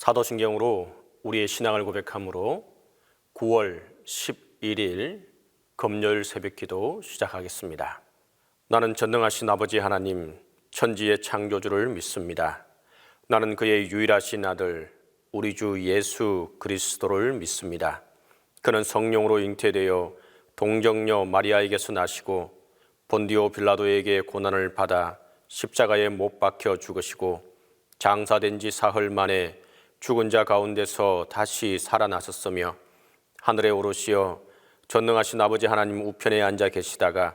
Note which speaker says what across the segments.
Speaker 1: 사도신경으로 우리의 신앙을 고백함으로 9월 11일 금요일 새벽기도 시작하겠습니다. 나는 전능하신 아버지 하나님, 천지의 창조주를 믿습니다. 나는 그의 유일하신 아들 우리 주 예수 그리스도를 믿습니다. 그는 성령으로 잉태되어 동정녀 마리아에게서 나시고 본디오 빌라도에게 고난을 받아 십자가에 못 박혀 죽으시고 장사된 지 사흘 만에 죽은 자 가운데서 다시 살아나셨으며 하늘에 오르시어 전능하신 아버지 하나님 우편에 앉아 계시다가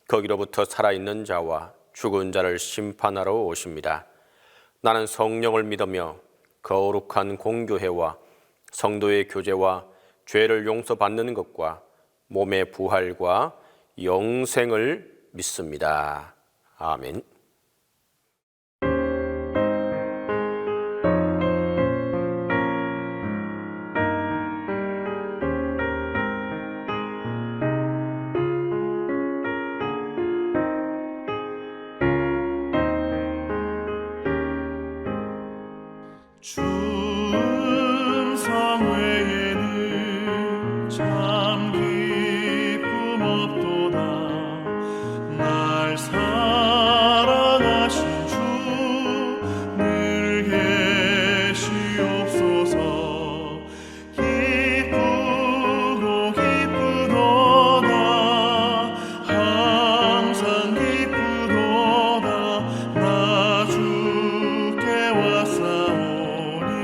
Speaker 1: 거기로부터 살아있는 자와 죽은 자를 심판하러 오십니다. 나는 성령을 믿으며 거룩한 공교회와 성도의 교제와 죄를 용서받는 것과 몸의 부활과 영생을 믿습니다. 아멘.
Speaker 2: 충성 외에는 참 기쁨 없도다. 날 사랑하신 주 늘 계시옵소서. 기쁘고 기쁘도다. 항상 기쁘도다. 나 주께 왔사오니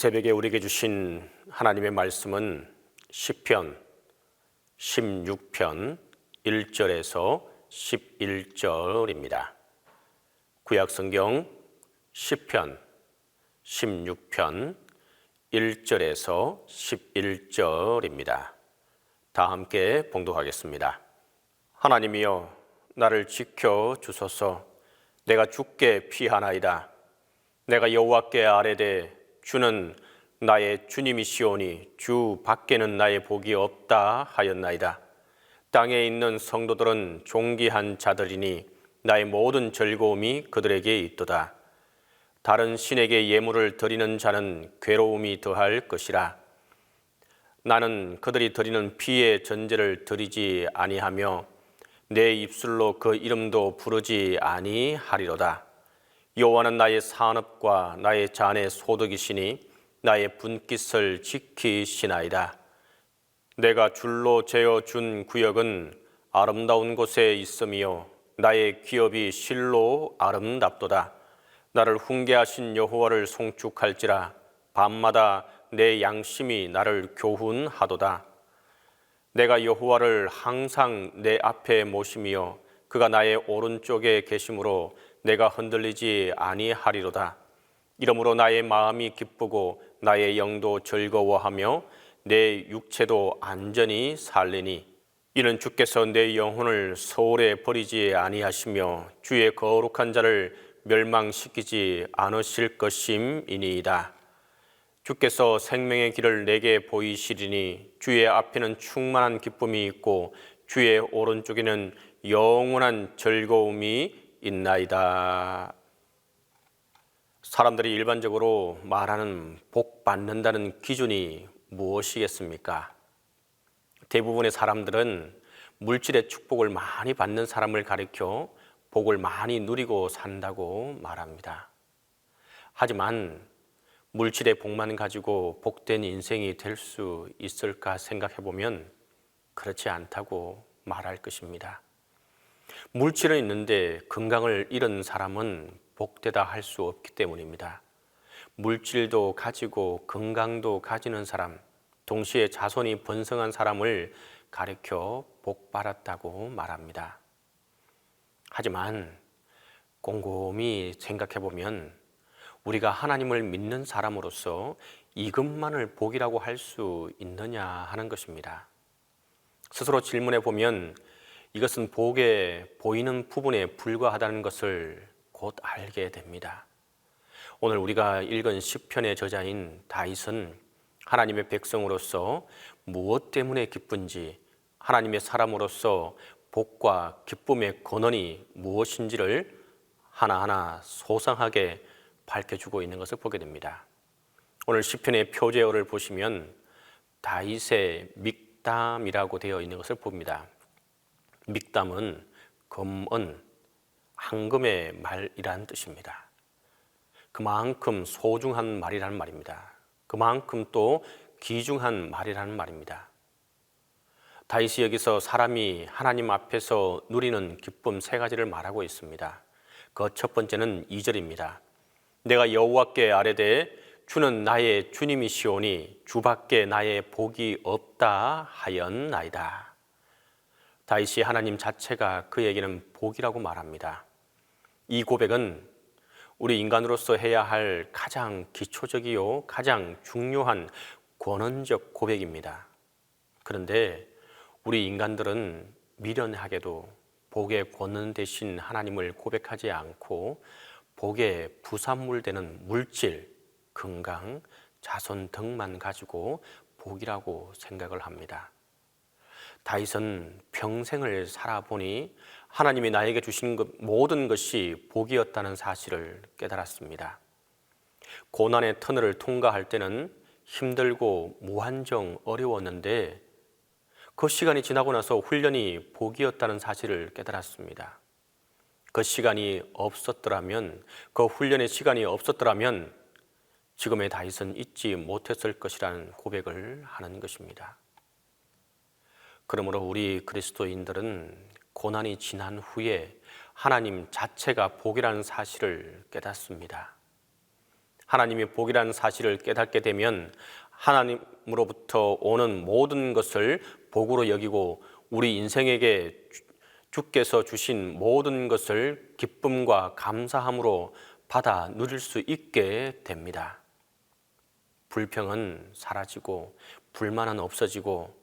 Speaker 1: 새벽에 우리에게 주신 하나님의 말씀은 시편 16편 1절에서 11절입니다. 구약성경 시편 16편 1절에서 11절입니다. 다 함께 봉독하겠습니다. 하나님이여 나를 지켜 주소서. 내가 주께 피하나이다. 내가 여호와께 아뢰되 주는 나의 주님이시오니 주 밖에는 나의 복이 없다 하였나이다. 땅에 있는 성도들은 존귀한 자들이니 나의 모든 즐거움이 그들에게 있도다. 다른 신에게 예물을 드리는 자는 괴로움이 더할 것이라. 나는 그들이 드리는 피의 전제를 드리지 아니하며 내 입술로 그 이름도 부르지 아니하리로다. 여호와는 나의 산업과 나의 잔의 소득이시니 나의 분깃을 지키시나이다. 내가 줄로 재어 준 구역은 아름다운 곳에 있으며 나의 기업이 실로 아름답도다. 나를 훈계하신 여호와를 송축할지라. 밤마다 내 양심이 나를 교훈하도다. 내가 여호와를 항상 내 앞에 모시며 그가 나의 오른쪽에 계심으로 내가 흔들리지 아니하리로다. 이러므로 나의 마음이 기쁘고 나의 영도 즐거워하며 내 육체도 안전히 살리니 이는 주께서 내 영혼을 소홀에 버리지 아니하시며 주의 거룩한 자를 멸망시키지 않으실 것임이니이다. 주께서 생명의 길을 내게 보이시리니 주의 앞에는 충만한 기쁨이 있고 주의 오른쪽에는 영원한 즐거움이 있나이다. 사람들이 일반적으로 말하는 복 받는다는 기준이 무엇이겠습니까? 대부분의 사람들은 물질의 축복을 많이 받는 사람을 가리켜 복을 많이 누리고 산다고 말합니다. 하지만 물질의 복만 가지고 복된 인생이 될 수 있을까 생각해 보면 그렇지 않다고 말할 것입니다. 물질은 있는데 건강을 잃은 사람은 복되다 할 수 없기 때문입니다. 물질도 가지고 건강도 가지는 사람, 동시에 자손이 번성한 사람을 가리켜 복 받았다고 말합니다. 하지만 곰곰이 생각해 보면 우리가 하나님을 믿는 사람으로서 이것만을 복이라고 할 수 있느냐 하는 것입니다. 스스로 질문해 보면 이것은 복에 보이는 부분에 불과하다는 것을 곧 알게 됩니다. 오늘 우리가 읽은 시편의 저자인 다윗은 하나님의 백성으로서 무엇 때문에 기쁜지, 하나님의 사람으로서 복과 기쁨의 근원이 무엇인지를 하나하나 소상하게 밝혀주고 있는 것을 보게 됩니다. 오늘 시편의 표제어를 보시면 다윗의 믹담이라고 되어 있는 것을 봅니다. 믹담은 금은 앙금의 말이라는 뜻입니다. 그만큼 소중한 말이라는 말입니다. 그만큼 또 귀중한 말이라는 말입니다. 다윗이 여기서 사람이 하나님 앞에서 누리는 기쁨 세 가지를 말하고 있습니다. 그 첫 번째는 2절입니다. 내가 여호와께 아뢰되 주는 나의 주님이시오니 주밖에 나의 복이 없다 하였나이다. 다윗이 하나님 자체가 그에게는 복이라고 말합니다. 이 고백은 우리 인간으로서 해야 할 가장 기초적이요 가장 중요한 권원적 고백입니다. 그런데 우리 인간들은 미련하게도 복의 권원 대신 하나님을 고백하지 않고 복의 부산물 되는 물질, 건강, 자손 등만 가지고 복이라고 생각을 합니다. 다윗은 평생을 살아보니 하나님이 나에게 주신 모든 것이 복이었다는 사실을 깨달았습니다. 고난의 터널을 통과할 때는 힘들고 무한정 어려웠는데 그 시간이 지나고 나서 훈련이 복이었다는 사실을 깨달았습니다. 그 시간이 없었더라면, 그 훈련의 시간이 없었더라면 지금의 다윗은 잊지 못했을 것이라는 고백을 하는 것입니다. 그러므로 우리 그리스도인들은 고난이 지난 후에 하나님 자체가 복이라는 사실을 깨닫습니다. 하나님이 복이라는 사실을 깨닫게 되면 하나님으로부터 오는 모든 것을 복으로 여기고 우리 인생에게 주께서 주신 모든 것을 기쁨과 감사함으로 받아 누릴 수 있게 됩니다. 불평은 사라지고 불만은 없어지고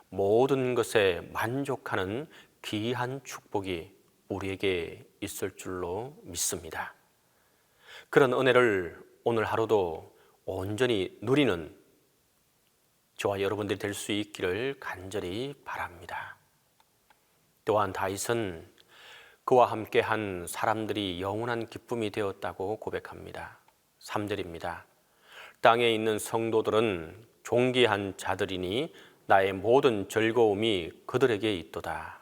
Speaker 1: 모든 것에 만족하는 귀한 축복이 우리에게 있을 줄로 믿습니다. 그런 은혜를 오늘 하루도 온전히 누리는 저와 여러분들이 될 수 있기를 간절히 바랍니다. 또한 다윗은 그와 함께한 사람들이 영원한 기쁨이 되었다고 고백합니다. 3절입니다. 땅에 있는 성도들은 존귀한 자들이니 나의 모든 즐거움이 그들에게 있도다.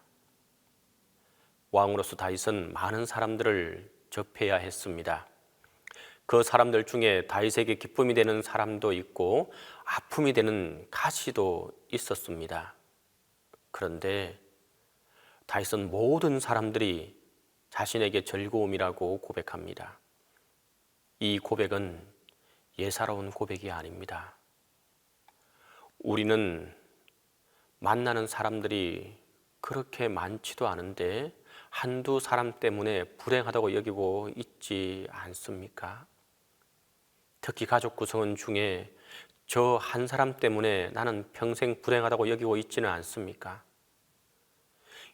Speaker 1: 왕으로서 다윗은 많은 사람들을 접해야 했습니다. 그 사람들 중에 다윗에게 기쁨이 되는 사람도 있고 아픔이 되는 가시도 있었습니다. 그런데 다윗은 모든 사람들이 자신에게 즐거움이라고 고백합니다. 이 고백은 예사로운 고백이 아닙니다. 우리는 만나는 사람들이 그렇게 많지도 않은데 한두 사람 때문에 불행하다고 여기고 있지 않습니까? 특히 가족 구성원 중에 저 한 사람 때문에 나는 평생 불행하다고 여기고 있지는 않습니까?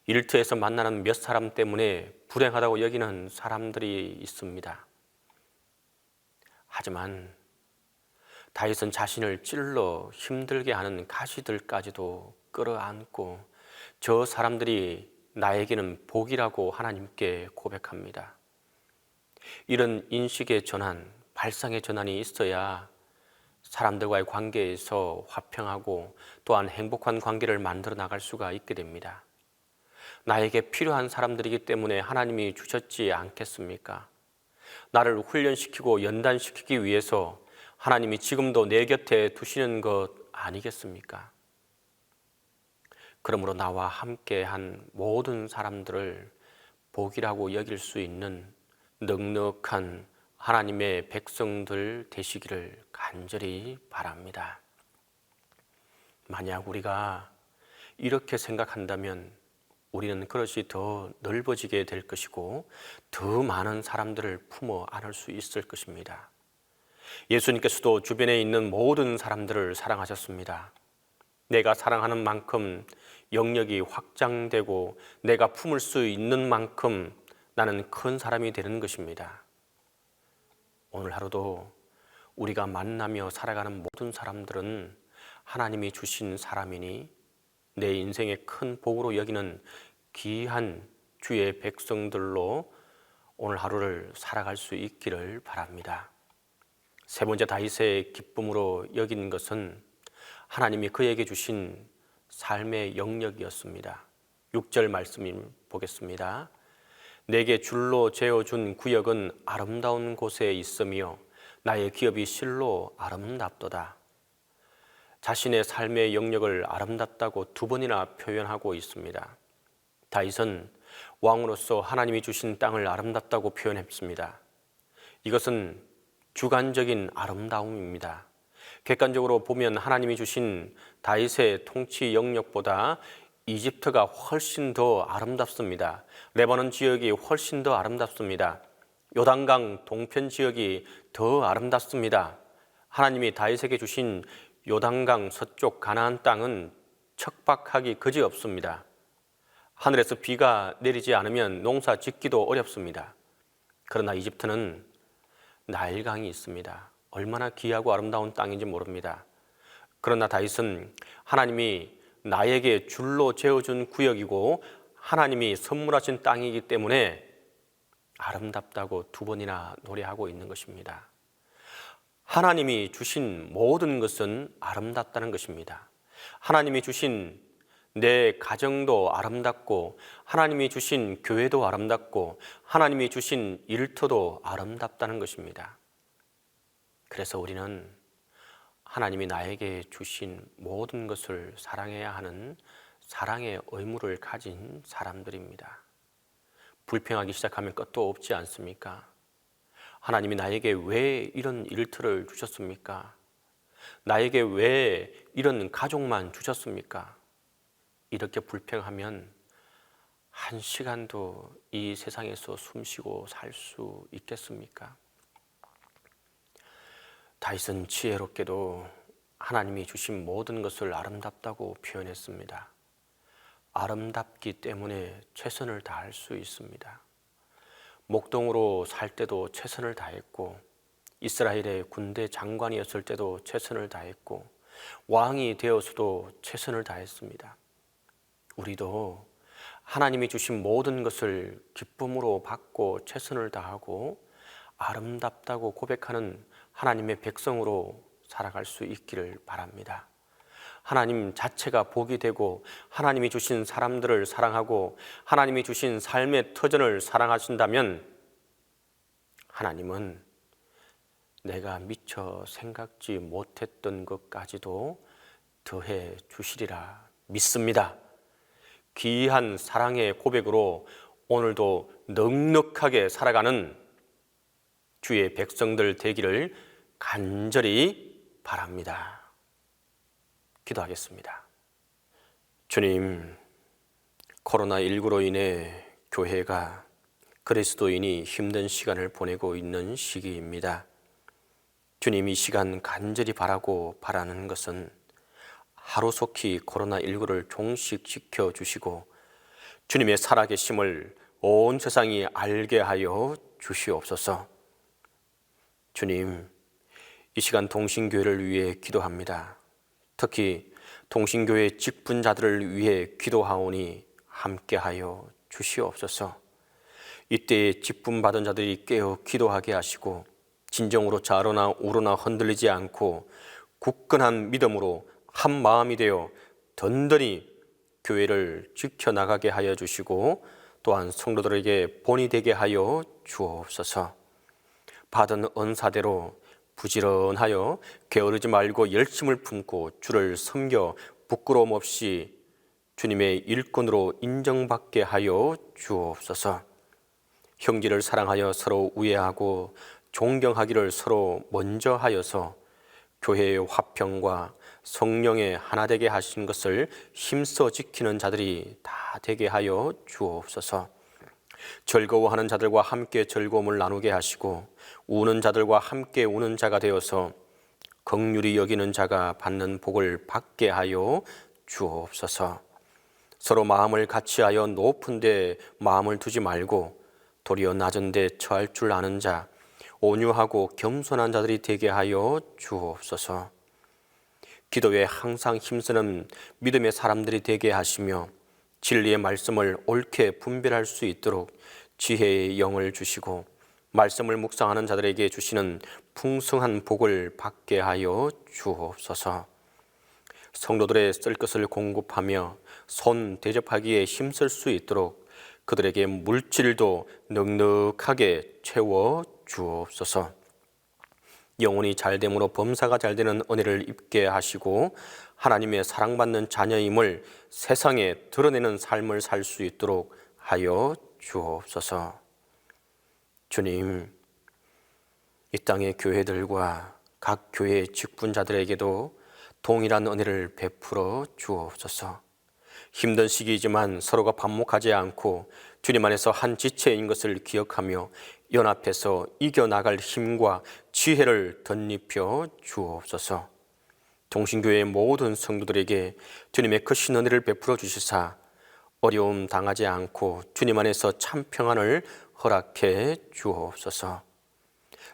Speaker 1: 일터에서 만나는 몇 사람 때문에 불행하다고 여기는 사람들이 있습니다. 하지만 다윗은 자신을 찔러 힘들게 하는 가시들까지도 끌어안고 저 사람들이 나에게는 복이라고 하나님께 고백합니다. 이런 인식의 전환, 발상의 전환이 있어야 사람들과의 관계에서 화평하고 또한 행복한 관계를 만들어 나갈 수가 있게 됩니다. 나에게 필요한 사람들이기 때문에 하나님이 주셨지 않겠습니까? 나를 훈련시키고 연단시키기 위해서 하나님이 지금도 내 곁에 두시는 것 아니겠습니까? 그러므로 나와 함께한 모든 사람들을 복이라고 여길 수 있는 넉넉한 하나님의 백성들 되시기를 간절히 바랍니다. 만약 우리가 이렇게 생각한다면 우리는 그것이 더 넓어지게 될 것이고 더 많은 사람들을 품어 안을 수 있을 것입니다. 예수님께서도 주변에 있는 모든 사람들을 사랑하셨습니다. 내가 사랑하는 만큼 영역이 확장되고 내가 품을 수 있는 만큼 나는 큰 사람이 되는 것입니다. 오늘 하루도 우리가 만나며 살아가는 모든 사람들은 하나님이 주신 사람이니 내 인생의 큰 복으로 여기는 귀한 주의 백성들로 오늘 하루를 살아갈 수 있기를 바랍니다. 세 번째 다윗의 기쁨으로 여긴 것은 하나님이 그에게 주신 삶의 영역이었습니다. 6절 말씀 보겠습니다. 내게 줄로 재어준 구역은 아름다운 곳에 있으며 나의 기업이 실로 아름답도다. 자신의 삶의 영역을 아름답다고 두 번이나 표현하고 있습니다. 다윗은 왕으로서 하나님이 주신 땅을 아름답다고 표현했습니다. 이것은 주관적인 아름다움입니다. 객관적으로 보면 하나님이 주신 다윗의 통치 영역보다 이집트가 훨씬 더 아름답습니다. 레바논 지역이 훨씬 더 아름답습니다. 요단강 동편 지역이 더 아름답습니다. 하나님이 다윗에게 주신 요단강 서쪽 가나안 땅은 척박하기 그지없습니다. 하늘에서 비가 내리지 않으면 농사 짓기도 어렵습니다. 그러나 이집트는 나일강이 있습니다. 얼마나 귀하고 아름다운 땅인지 모릅니다. 그러나 다윗은 하나님이 나에게 줄로 재어준 구역이고 하나님이 선물하신 땅이기 때문에 아름답다고 두 번이나 노래하고 있는 것입니다. 하나님이 주신 모든 것은 아름답다는 것입니다. 하나님이 주신 내 가정도 아름답고 하나님이 주신 교회도 아름답고 하나님이 주신 일터도 아름답다는 것입니다. 그래서 우리는 하나님이 나에게 주신 모든 것을 사랑해야 하는 사랑의 의무를 가진 사람들입니다. 불평하기 시작하면 끝도 없지 않습니까? 하나님이 나에게 왜 이런 일터를 주셨습니까? 나에게 왜 이런 가족만 주셨습니까? 이렇게 불평하면 한 시간도 이 세상에서 숨쉬고 살 수 있겠습니까? 다윗은 지혜롭게도 하나님이 주신 모든 것을 아름답다고 표현했습니다. 아름답기 때문에 최선을 다할 수 있습니다. 목동으로 살 때도 최선을 다했고, 이스라엘의 군대 장관이었을 때도 최선을 다했고, 왕이 되어서도 최선을 다했습니다. 우리도 하나님이 주신 모든 것을 기쁨으로 받고 최선을 다하고 아름답다고 고백하는 하나님의 백성으로 살아갈 수 있기를 바랍니다. 하나님 자체가 복이 되고 하나님이 주신 사람들을 사랑하고 하나님이 주신 삶의 터전을 사랑하신다면 하나님은 내가 미처 생각지 못했던 것까지도 더해 주시리라 믿습니다. 귀한 사랑의 고백으로 오늘도 넉넉하게 살아가는 주의 백성들 되기를 간절히 바랍니다. 기도하겠습니다. 주님, 코로나19로 인해 교회가 그리스도인이 힘든 시간을 보내고 있는 시기입니다. 주님, 이 시간 간절히 바라는 것은 하루속히 코로나19를 종식시켜 주시고 주님의 살아계심을 온 세상이 알게 하여 주시옵소서. 주님, 이 시간 동신교회를 위해 기도합니다. 특히 동신교회 직분자들을 위해 기도하오니 함께하여 주시옵소서. 이때에 직분받은 자들이 깨어 기도하게 하시고 진정으로 좌로나 우로나 흔들리지 않고 굳건한 믿음으로 한 마음이 되어 든든히 교회를 지켜나가게 하여 주시고 또한 성도들에게 본이 되게 하여 주옵소서. 받은 은사대로 부지런하여 게으르지 말고 열심을 품고 주를 섬겨 부끄러움 없이 주님의 일꾼으로 인정받게 하여 주옵소서. 형제를 사랑하여 서로 우애하고 존경하기를 서로 먼저 하여서 교회의 화평과 성령의 하나 되게 하신 것을 힘써 지키는 자들이 다 되게 하여 주옵소서. 즐거워하는 자들과 함께 즐거움을 나누게 하시고 우는 자들과 함께 우는 자가 되어서 긍휼히 여기는 자가 받는 복을 받게 하여 주옵소서. 서로 마음을 같이하여 높은 데 마음을 두지 말고 도리어 낮은 데 처할 줄 아는 자, 온유하고 겸손한 자들이 되게 하여 주옵소서. 기도에 항상 힘쓰는 믿음의 사람들이 되게 하시며 진리의 말씀을 옳게 분별할 수 있도록 지혜의 영을 주시고 말씀을 묵상하는 자들에게 주시는 풍성한 복을 받게 하여 주옵소서. 성도들의 쓸 것을 공급하며 손 대접하기에 힘쓸 수 있도록 그들에게 물질도 넉넉하게 채워 주옵소서. 영혼이 잘됨으로 범사가 잘되는 은혜를 입게 하시고 하나님의 사랑받는 자녀임을 세상에 드러내는 삶을 살 수 있도록 하여 주옵소서. 주님, 이 땅의 교회들과 각 교회의 직분자들에게도 동일한 은혜를 베풀어 주옵소서. 힘든 시기이지만 서로가 반목하지 않고 주님 안에서 한 지체인 것을 기억하며 연합해서 이겨나갈 힘과 지혜를 덧입혀 주옵소서. 동신교회의 모든 성도들에게 주님의 크신 은혜를 베풀어 주시사 어려움 당하지 않고 주님 안에서 참 평안을 허락해 주옵소서.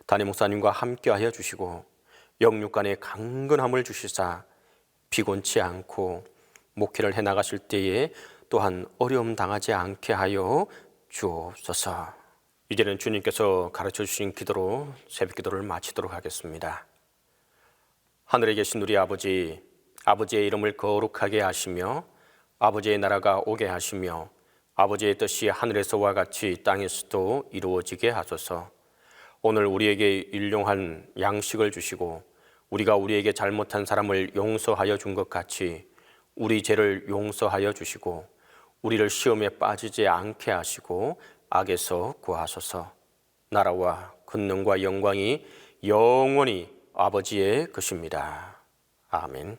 Speaker 1: 담임 목사님과 함께하여 주시고 영육간의 강건함을 주시사 피곤치 않고 목회를 해나가실 때에 또한 어려움 당하지 않게 하여 주옵소서. 이제는 주님께서 가르쳐 주신 기도로 새벽 기도를 마치도록 하겠습니다. 하늘에 계신 우리 아버지, 아버지의 이름을 거룩하게 하시며 아버지의 나라가 오게 하시며 아버지의 뜻이 하늘에서와 같이 땅에서도 이루어지게 하소서. 오늘 우리에게 일용할 양식을 주시고 우리가 우리에게 잘못한 사람을 용서하여 준 것 같이 우리 죄를 용서하여 주시고 우리를 시험에 빠지지 않게 하시고 악에서 구하소서. 나라와 권능과 영광이 영원히 아버지의 것입니다. 아멘.